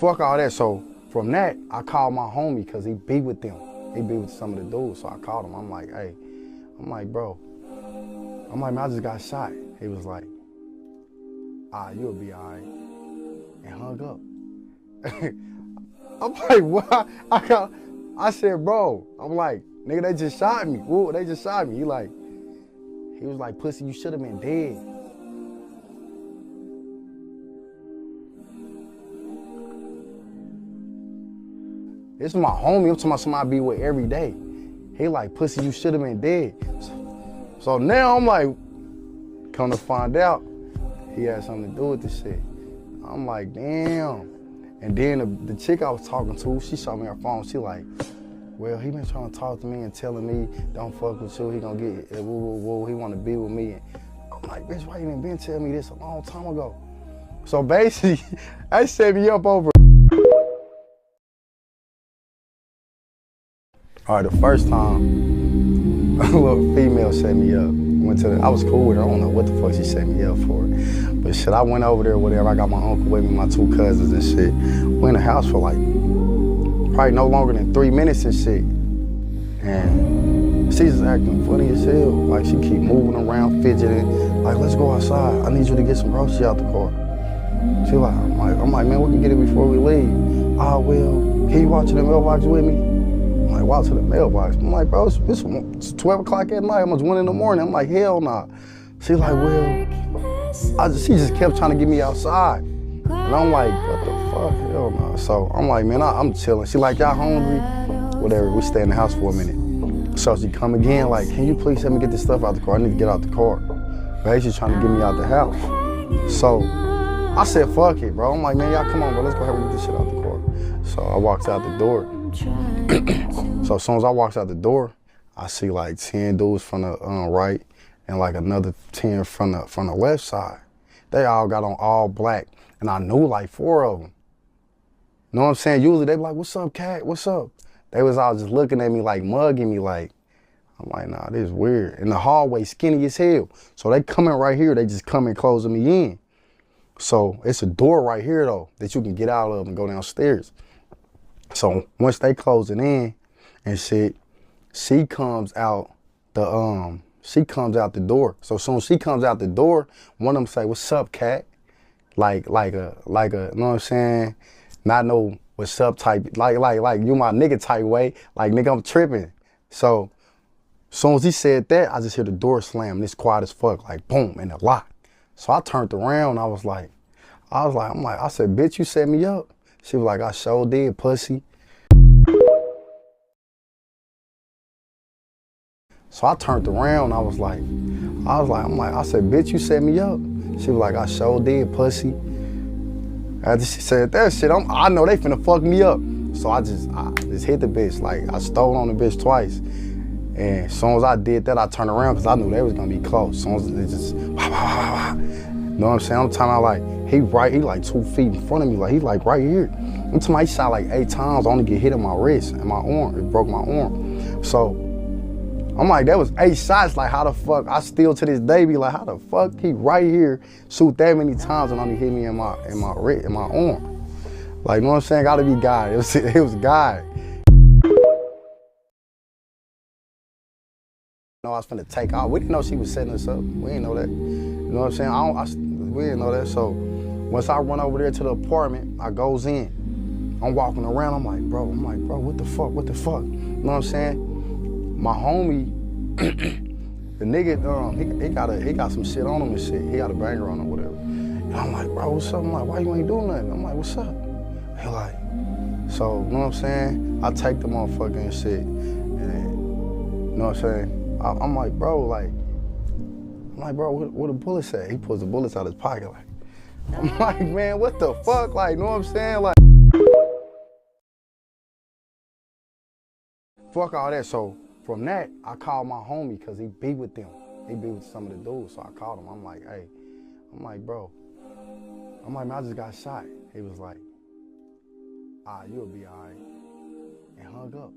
fuck all that. So from that, I called my homie because he be with them. He be with some of the dudes. So I called him. I'm like, hey, I'm like, bro. I'm like, man, I just got shot. He was like, you'll be all right. And hung up. I'm like, what? I said, bro, I'm like, nigga, they just shot me. Whoa, they just shot me. He was like, pussy, you should have been dead. This is my homie. I'm talking about somebody I be with every day. He like, pussy, you should have been dead. So now I'm like, come to find out, he had something to do with this shit. I'm like, damn. And then the chick I was talking to, she saw me on her phone. She like, well, he been trying to talk to me and telling me, don't fuck with you. He gonna get, he want to be with me. And I'm like, bitch, why you ain't been telling me this a long time ago? So basically, they set me up over. All right, the first time, a little female set me up. I was cool with her. I don't know what the fuck she set me up for. But shit, I went over there, whatever. I got my uncle with me, my two cousins and shit. We in the house for like, probably no longer than 3 minutes and shit. And she's just acting funny as hell. Like she keep moving around, fidgeting. Like, let's go outside. I need you to get some groceries out the car. She like, I'm like, man, we can get it before we leave. Well, can you walk to the mailbox with me? I'm like, walk to the mailbox. I'm like, bro, it's 12 o'clock at night, almost 1 in the morning. I'm like, hell nah. She like, well, she just kept trying to get me outside. And I'm like, what the fuck, hell nah. So I'm like, man, I'm chilling. She like, y'all hungry? Whatever, we stay in the house for a minute. So she come again, like, can you please help me get this stuff out the car? I need to get out the car. Basically trying to get me out the house. So I said, fuck it, bro. I'm like, man, y'all come on, bro, let's go help me get this shit out the car. So I walked out the door. So as soon as I walked out the door, I see like 10 dudes from the right and like another 10 from the left side. They all got on all black, and I knew like 4 of them. You know what I'm saying? Usually they be like, what's up, cat? What's up? They was all just looking at me like, mugging me like, I'm like, nah, this is weird. In the hallway, skinny as hell. So they coming right here, they just coming closing me in. So it's a door right here though that you can get out of and go downstairs. So once they close it in and shit, she comes out the door. So soon as she comes out the door, one of them say, what's up, cat? Like a, you know what I'm saying? Not no what's up type, like you my nigga type way. Like, nigga, I'm tripping. So soon as he said that, I just hear the door slam, and it's quiet as fuck, like boom, and it locked. So I turned around, I said, bitch, you set me up. She was like, I sure did, pussy. So I turned around, I said, bitch, you set me up. She was like, I sure did, pussy. After she said that shit, I know they finna fuck me up. So I just hit the bitch, like I stole on the bitch twice. And as soon as I did that, I turned around because I knew they was gonna be close. As soon as it just, wah, wah, wah, wah. You know what I'm saying? I'm talking about like, he like 2 feet in front of me, like he like right here. I'm talking about he shot like 8 times, I only get hit in my wrist and my arm, it broke my arm. So I'm like, that was 8 shots, like how the fuck, I still to this day be like, how the fuck he right here shoot that many times and only hit me in my wrist, in my arm. Like, you know what I'm saying? Gotta be God, it was God. I was finna take off. We didn't know she was setting us up. We didn't know that. You know what I'm saying? We didn't know that. So once I run over there to the apartment, I goes in. I'm walking around. I'm like, bro, what the fuck? What the fuck? You know what I'm saying? My homie, the nigga, he got some shit on him and shit. He got a banger on him, whatever. And I'm like, bro, what's up? I'm like, why you ain't doing nothing? I'm like, what's up? He like, so, you know what I'm saying? I take the motherfucker and shit. And, you know what I'm saying? I'm like, bro, what the bullets at? He pulls the bullets out of his pocket, like. I'm like, man, what the fuck? Like, you know what I'm saying? Like, fuck all that. So from that, I called my homie because he be with them. He be with some of the dudes. So I called him. I'm like, hey, bro. I'm like, man, I just got shot. He was like, you'll be all right. And hung up.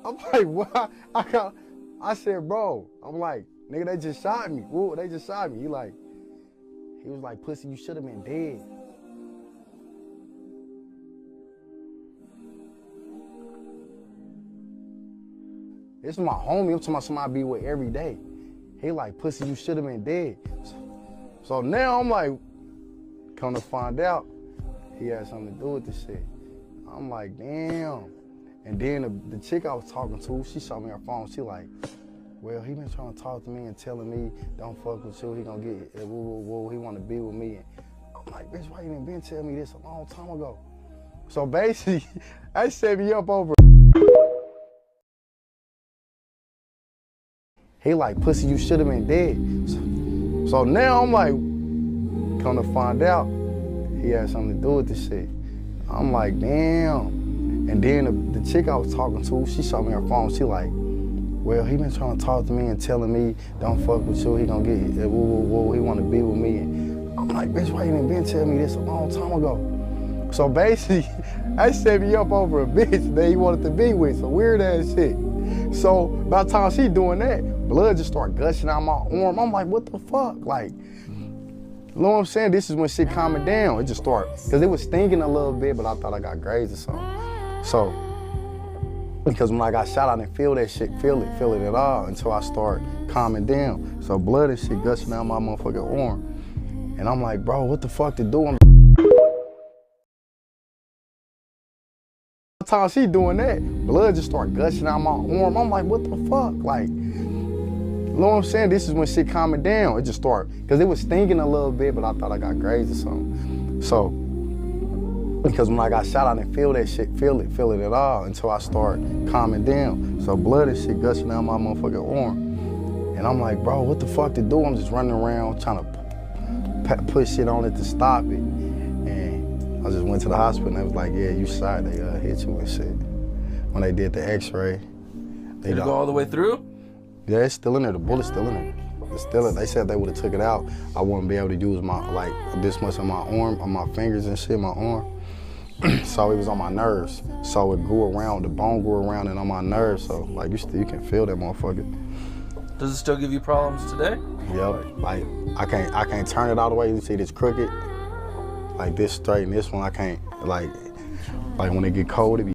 I'm like, what? I said, bro, I'm like, nigga, they just shot me. Whoa, they just shot me. He was like, pussy, you should have been dead. This is my homie. I'm talking about somebody I be with every day. He like, pussy, you should have been dead. So now I'm like, come to find out, he had something to do with this shit. I'm like, damn. And then the chick I was talking to, she showed me her phone. She like, well, he been trying to talk to me and telling me, don't fuck with you. He gonna get, woo, woo, woo. He wanna be with me. And I'm like, bitch, why you didn't been telling me this a long time ago? So basically, I set me up over. He like, pussy, you should have been dead. So now I'm like, come to find out, he had something to do with this shit. I'm like, damn. And then the chick I was talking to, she showed me her phone. She like, well, he been trying to talk to me and telling me, don't fuck with you. He gonna get, woo, woo, woo. He wanna be with me. And I'm like, bitch, why you didn't been telling me this a long time ago? So basically, I set me up over a bitch that he wanted to be with, some weird ass shit. So by the time she doing that, blood just started gushing out my arm. I'm like, what the fuck? Like, you know what I'm saying? This is when shit calmed down. It just started, because it was stinging a little bit, but I thought I got grazed or something. So, because when I got shot, I didn't feel that shit, feel it at all until I start calming down. So blood and shit gushing out my motherfucking arm. And I'm like, bro, what the fuck to do? Time she doing that, blood just started gushing out my arm. I'm like, what the fuck? Like, you know what I'm saying? This is when shit calmed down. It just started, because it was stinging a little bit, but I thought I got grazed or something. So, because when I got shot, I didn't feel that shit, feel it at all until I start calming down. So blood and shit gushing out my motherfucking arm. And I'm like, bro, what the fuck to do? I'm just running around trying to put shit on it to stop it. I just went to the hospital and they was like, yeah, you shot, they hit you and shit. When they did the x-ray. Did it go all the way through? Yeah, it's still in there, the bullet's still in there. It's still, they said they would've took it out, I wouldn't be able to use my, like, this much on my arm, on my fingers and shit, my arm. So it was on my nerves. So it grew around, the bone grew around and on my nerves, so like you can feel that motherfucker. Does it still give you problems today? Yep, like I can't turn it all the way, you see this crooked. Like this straight and this one, I can't, like when it get cold, it be.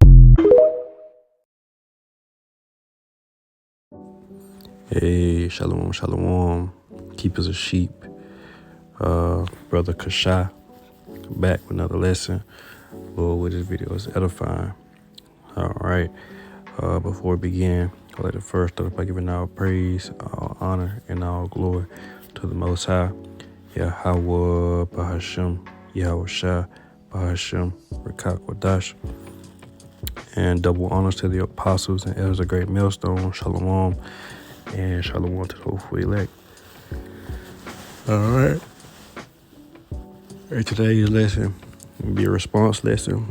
Hey, shalom, shalom, keepers of sheep. Brother Kasha, back with another lesson. Lord, with this video is edifying. All right, before we begin, I'd like to first start by giving all praise, all honor, and all glory to the Most High, Yahweh, Bahashem, Yahweh Shah, Bahashem, Rekak Wadash, and double honors to the apostles and elders of Great Millstone, Shalom, and Shalom to the hopeful elect. All right. Today's lesson will be a response lesson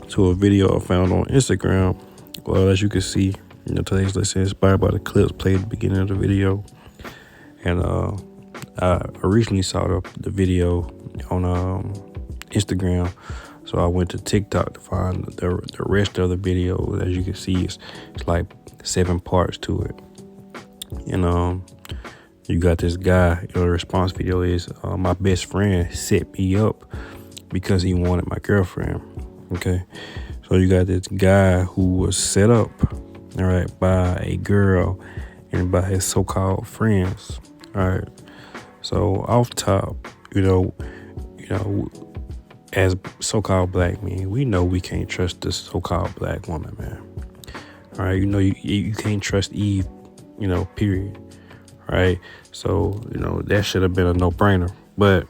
to a video I found on Instagram. Well, as you can see, today's lesson is inspired by the clips played at the beginning of the video. And I originally saw the video on Instagram, so I went to TikTok to find the rest of the video. As you can see, it's like 7 parts to it. And you got this guy, the response video is, my best friend set me up because he wanted my girlfriend. Okay, so you got this guy who was set up, all right, by a girl and by his so-called friends. All right, so off top, as so-called black men, we know we can't trust this so-called black woman, man. All right, you can't trust Eve, period. Right, so that should have been a no-brainer. But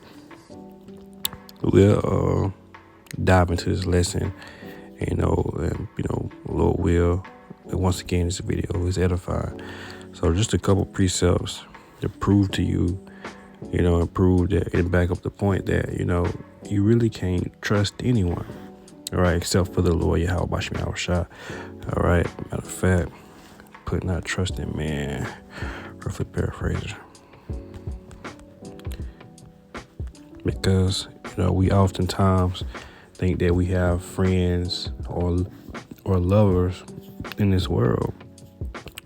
we'll dive into this lesson, and Lord will. And once again, this video is edifying. So just a couple precepts to prove to you, and prove that and back up the point that you really can't trust anyone. All right, except for the Lord Yahweh Bashim Yahweh Shah. All right, matter of fact, put not trust in man. Roughly paraphrasing. Because we oftentimes think that we have friends or lovers in this world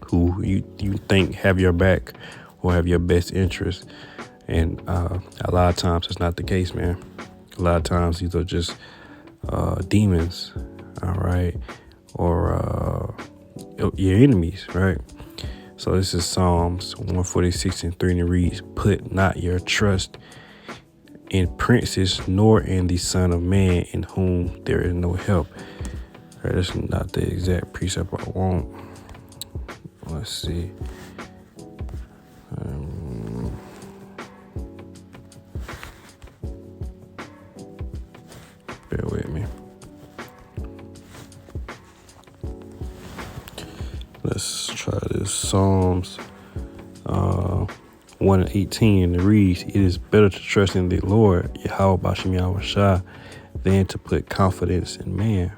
who you think have your back or have your best interest, and a lot of times it's not the case, man. A lot of times these are just demons, all right, or your enemies, right? So this is Psalms 146:3, and it reads, "Put not your trust in princes, nor in the Son of Man, in whom there is no help." All right, that's not the exact precept I want. Let's see. Bear with me. Let's try this. Psalms 1:18, and it reads, "It is better to trust in the Lord, Yahweh Bashem Yahweh Shai, than to put confidence in man."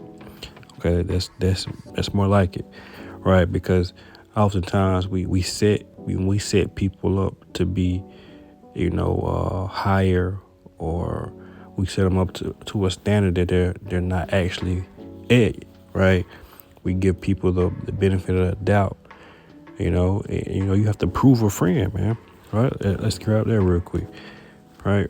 Okay, that's more like it, right? Because oftentimes we set people up to be, higher, or we set them up to a standard that they're not actually at, right? We give people the benefit of the doubt, and, you have to prove a friend, man, right? Let's grab that real quick, right?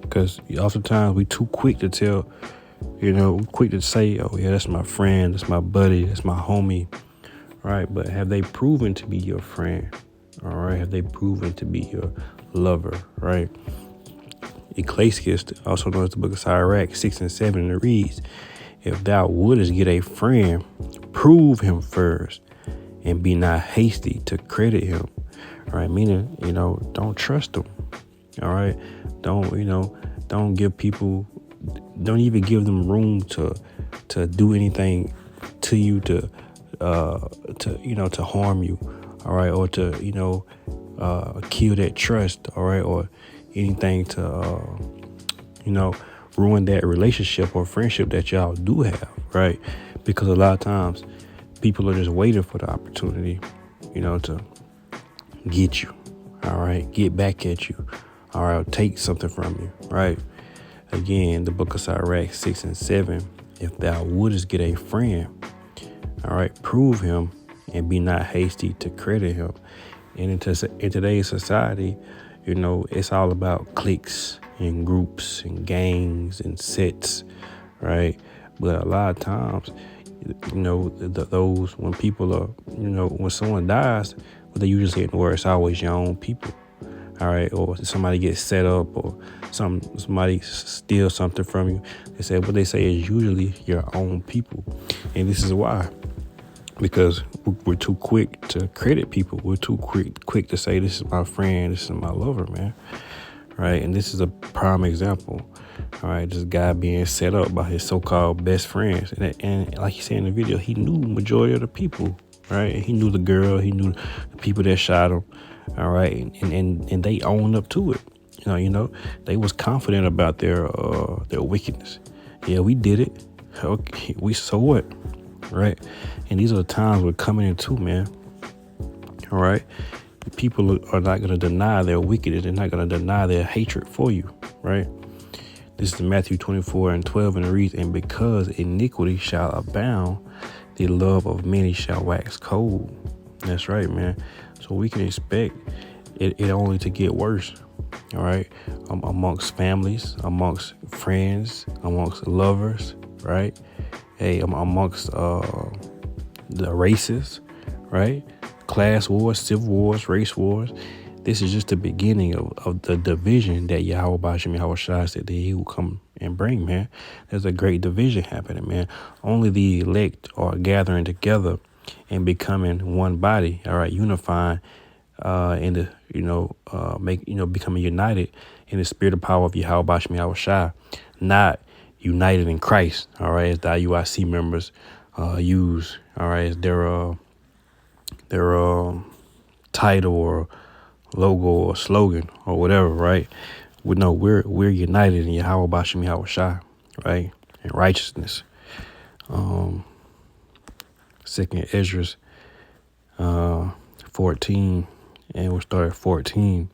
Because oftentimes we too quick to tell, quick to say, "Oh yeah, that's my friend, that's my buddy, that's my homie," right? But have they proven to be your friend? All right, have they proven to be your lover, right? Ecclesiastes, also known as the Book of Sirach 6:7, and it reads, "If thou wouldest get a friend, prove him first, and be not hasty to credit him." All right, meaning, don't trust them. All right, don't give people, don't even give them room to do anything to you to harm you. All right, or to kill that trust. All right, or anything to ruin that relationship or friendship that y'all do have, right? Because a lot of times people are just waiting for the opportunity, to get you. All right, get back at you. All right, take something from you, right? Again, the Book of Sirach 6:7, "If thou wouldest get a friend, all right, prove him, and be not hasty to credit him." And in today's society, it's all about cliques and groups and gangs and sets, right? But a lot of times, those, when people are, when someone dies, what they usually say in the word, it's always your own people. All right, or somebody gets set up, or somebody steals something from you. What they say is usually your own people, and this is why. Because we're too quick to credit people. We're too quick to say, "This is my friend, this is my lover," man. Right, and this is a prime example. All right, this guy being set up by his so-called best friends, and like he said in the video, he knew majority of the people. Right, he knew the girl, he knew the people that shot him. All right, and they owned up to it. They was confident about their wickedness. Yeah, we did it. Okay, we so what, right? And these are the times we're coming into, man. All right, people are not going to deny their wickedness. They're not going to deny their hatred for you, right? This is Matthew 24:12, and it reads, "And because iniquity shall abound, the love of many shall wax cold." That's right, man. So we can expect it only to get worse, all right? Amongst families, amongst friends, amongst lovers, right? Hey, amongst the races, right? Class wars, civil wars, race wars. This is just the beginning of the division that Yahweh Bashem Yahweh Shai said that he will come and bring, man. There's a great division happening, man. Only the elect are gathering together and becoming one body, all right, unifying becoming united in the spirit of power of Yahweh Bashem Yahweh Shai, not united in Christ, all right, as the IUIC members use, all right, as their title or logo or slogan or whatever, right? We're united in Yahweh Bashem Yahweh Shai, right, in righteousness. Second Ezra 14, and we'll start at 14.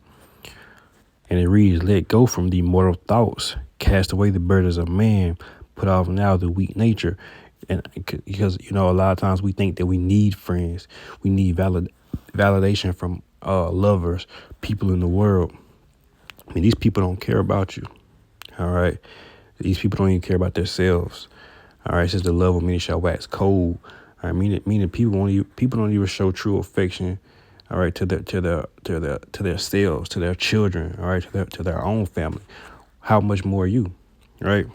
And it reads, "Let go from the mortal thoughts, cast away the burdens of man, put off now the weak nature." And because, a lot of times we think that we need friends. We need validation from lovers, people in the world. I mean, these people don't care about you. All right. These people don't even care about themselves. All right, it says the love of many shall wax cold. All right, meaning people don't even show true affection. All right, to their selves, to their children. All right, to their own family. How much more you, right?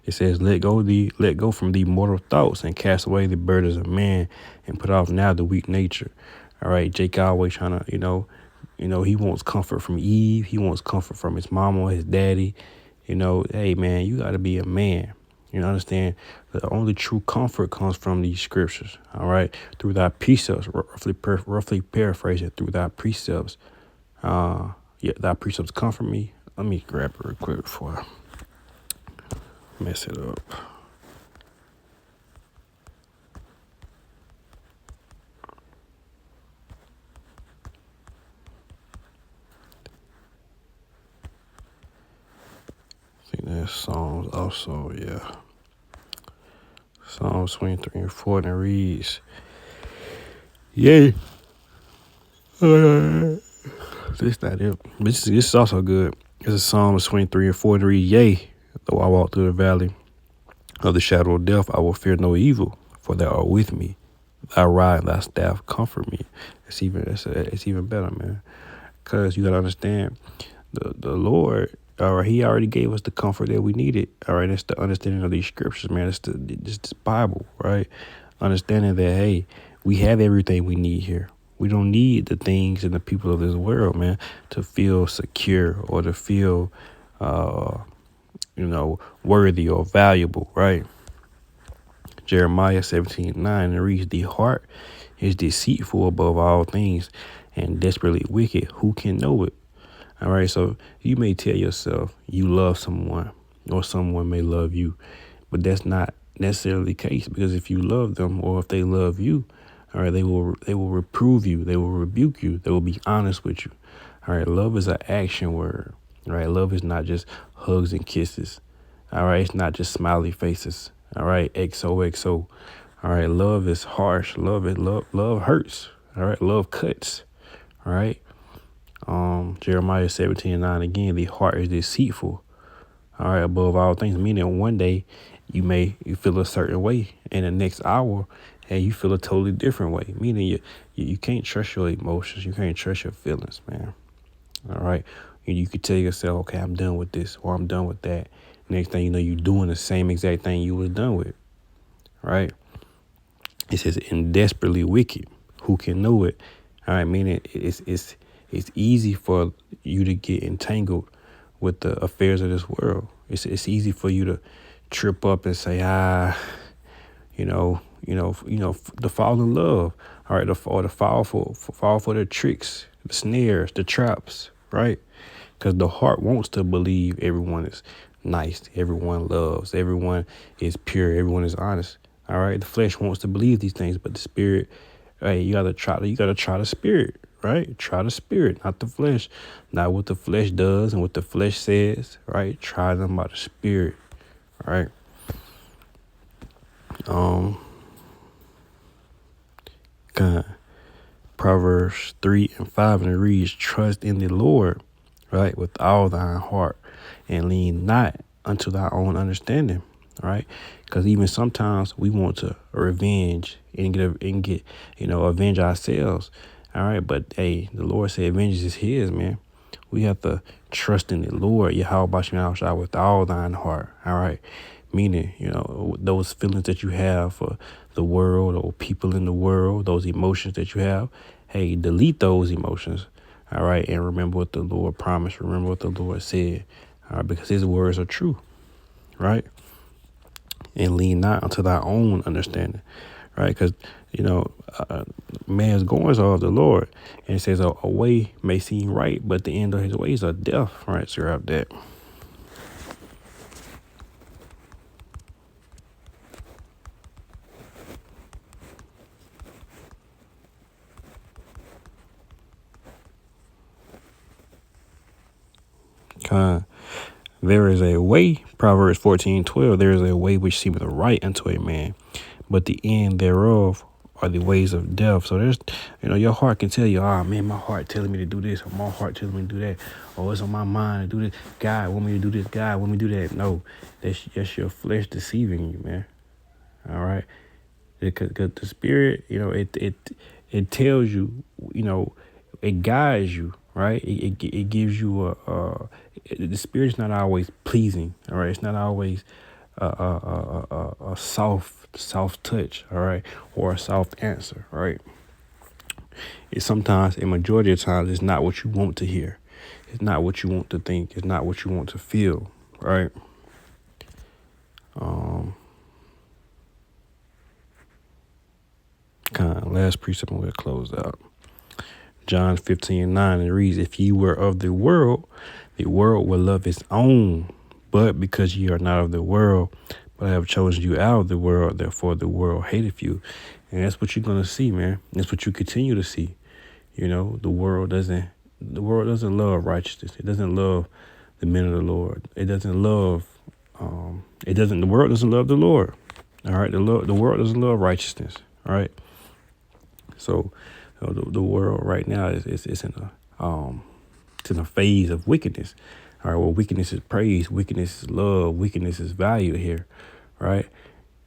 It says, let go from the mortal thoughts and cast away the burdens of man and put off now the weak nature. All right, Jake always trying to, he wants comfort from Eve. He wants comfort from his mama, his daddy. Hey man, you got to be a man. Understand the only true comfort comes from these scriptures. All right, through thy precepts, roughly paraphrasing, through thy precepts. Thy precepts comfort me. Let me grab it real quick before I mess it up. I think there's Psalms also, yeah. Psalms 23 and 4, and it reads, yay. This not it. This is also good. This is Psalms 23 and 4, and it reads, yea, though I walk through the valley of the shadow of death, I will fear no evil, for thou art with me. Thy rod and thy staff comfort me. It's even better, man. Because you got to understand, the Lord, all right, he already gave us the comfort that we needed. All right, it's the understanding of these scriptures, man. It's this Bible, right? Understanding that, hey, we have everything we need here. We don't need the things and the people of this world, man, to feel secure or to feel, worthy or valuable, right? Jeremiah 17:9, it reads, the heart is deceitful above all things and desperately wicked. Who can know it? All right, so you may tell yourself you love someone or someone may love you, but that's not necessarily the case, because if you love them or if they love you, all right, they will reprove you. They will rebuke you. They will be honest with you. All right, love is an action word. All right, love is not just hugs and kisses. All right, it's not just smiley faces. All right, XOXO. All right, love is harsh. Love hurts. All right, love cuts. All right. Jeremiah 17:9 again, the heart is deceitful, all right, above all things, meaning one day you feel a certain way and the next hour and you feel a totally different way, meaning you can't trust your emotions. You can't trust your feelings, man. All right. And you could tell yourself, okay, I'm done with this or I'm done with that. Next thing you know, you're doing the same exact thing you was done with. Right. It says, and desperately wicked. Who can know it? All right. Meaning it's easy for you to get entangled with the affairs of this world. It's easy for you to trip up and say, to fall in love. All right, or to fall for the tricks, the snares, the traps, right? Because the heart wants to believe everyone is nice, everyone loves, everyone is pure, everyone is honest. All right, the flesh wants to believe these things, but the spirit, hey, you gotta try the spirit, right? Try the spirit, not the flesh, not what the flesh does and what the flesh says, right? Try them by the spirit, right? Proverbs 3:5, and it reads, trust in the Lord, right, with all thine heart, and lean not unto thy own understanding, right? Because even sometimes we want to revenge and avenge ourselves, all right? But hey, the Lord said vengeance is his, man. We have to trust in the Lord, Yahweh with all thine heart, all right? Meaning, those feelings that you have for the world or people in the world, those emotions that you have, hey, delete those emotions, all right? And remember what the Lord promised. Remember what the Lord said, all right? Because his words are true, right? And lean not unto thy own understanding, right? Because, man's goings are of the Lord. And it says a way may seem right, but the end of his ways are death, right? So grab that. There is a way, Proverbs 14:12, there is a way which seemeth right unto a man, but the end thereof are the ways of death. So there's, your heart can tell you, oh man, my heart telling me to do this, or my heart telling me to do that, or it's on my mind to do this. God want me to do this. God want me to do that. No, that's your flesh deceiving you, man. All right, because the spirit, it tells you, it guides you, right? It gives you the spirit's not always pleasing. All right, it's not always a soft touch, all right, or a soft answer, right? It's sometimes, a majority of times, it's not what you want to hear. It's not what you want to think. It's not what you want to feel, right? Kind of last precept and we'll close out. John 15:9, it reads, if ye were of the world will love its own. But because ye are not of the world, but I have chosen you out of the world, therefore the world hateth you. And that's what you're going to see, man. That's what you continue to see. The world doesn't love righteousness. It doesn't love the men of the Lord. It doesn't love, the world doesn't love the Lord. All right. The world doesn't love righteousness. All right. So the world right now is in a phase of wickedness. All right, well, wickedness is praised, wickedness is love, wickedness is valued here, right?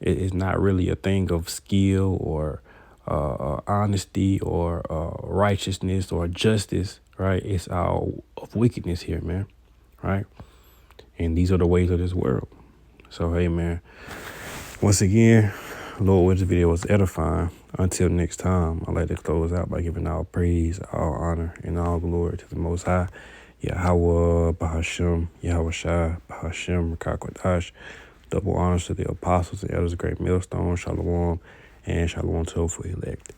It's not really a thing of skill or honesty or righteousness or justice, right? It's all of wickedness here, man, right? And these are the ways of this world. So, hey, man, once again, Lord, with this video was edifying. Until next time, I'd like to close out by giving all praise, all honor, and all glory to the Most High, Yahweh, Bahashem, Yahweh Shai, Bahashem, Rakakwadash. Double honors to the apostles and elders of Great Millstone, Shalom, and Shalom to for elect.